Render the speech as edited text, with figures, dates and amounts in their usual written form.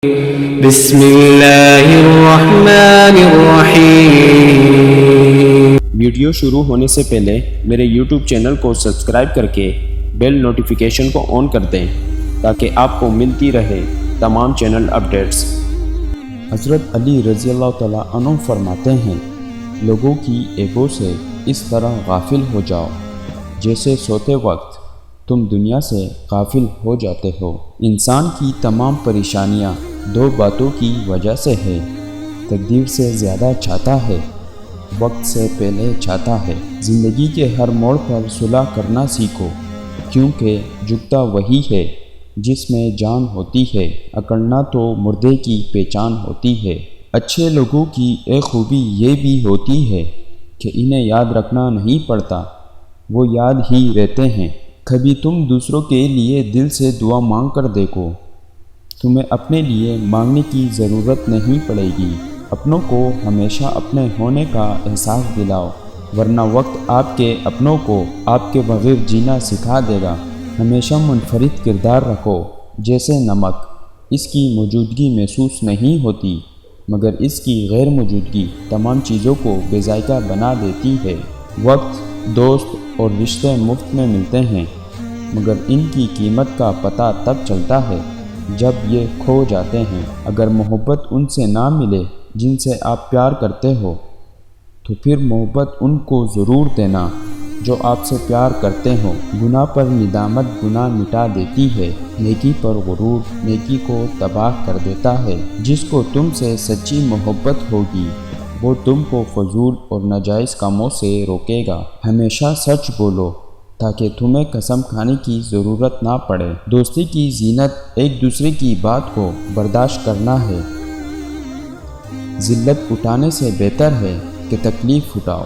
بسم اللہ الرحمن الرحیم۔ ویڈیو شروع ہونے سے پہلے میرے یوٹیوب چینل کو سبسکرائب کر کے بیل نوٹیفیکیشن کو آن کر دیں تاکہ آپ کو ملتی رہے تمام چینل اپڈیٹس۔ حضرت علی رضی اللہ تعالیٰ عنہ فرماتے ہیں، لوگوں کی ایگو سے اس طرح غافل ہو جاؤ جیسے سوتے وقت تم دنیا سے غافل ہو جاتے ہو۔ انسان کی تمام پریشانیاں دو باتوں کی وجہ سے ہے، تقدیر سے زیادہ چاہتا ہے، وقت سے پہلے چاہتا ہے۔ زندگی کے ہر موڑ پر صلح کرنا سیکھو، کیونکہ جھکتا وہی ہے جس میں جان ہوتی ہے، اکڑنا تو مردے کی پہچان ہوتی ہے۔ اچھے لوگوں کی ایک خوبی یہ بھی ہوتی ہے کہ انہیں یاد رکھنا نہیں پڑتا، وہ یاد ہی رہتے ہیں۔ کبھی تم دوسروں کے لیے دل سے دعا مانگ کر دیکھو، تمہیں اپنے لیے مانگنے کی ضرورت نہیں پڑے گی۔ اپنوں کو ہمیشہ اپنے ہونے کا احساس دلاؤ، ورنہ وقت آپ کے اپنوں کو آپ کے بغیر جینا سکھا دے گا۔ ہمیشہ منفرد کردار رکھو، جیسے نمک، اس کی موجودگی محسوس نہیں ہوتی مگر اس کی غیر موجودگی تمام چیزوں کو بے ذائقہ بنا دیتی ہے۔ وقت، دوست اور رشتے مفت میں ملتے ہیں مگر ان کی قیمت کا پتہ تب چلتا ہے جب یہ کھو جاتے ہیں۔ اگر محبت ان سے نہ ملے جن سے آپ پیار کرتے ہو تو پھر محبت ان کو ضرور دینا جو آپ سے پیار کرتے ہو۔ گناہ پر ندامت گناہ مٹا دیتی ہے، نیکی پر غرور نیکی کو تباہ کر دیتا ہے۔ جس کو تم سے سچی محبت ہوگی وہ تم کو فضول اور ناجائز کاموں سے روکے گا۔ ہمیشہ سچ بولو تاکہ تمہیں قسم کھانے کی ضرورت نہ پڑے۔ دوستی کی زینت ایک دوسرے کی بات کو برداشت کرنا ہے۔ ذلت اٹھانے سے بہتر ہے کہ تکلیف اٹھاؤ۔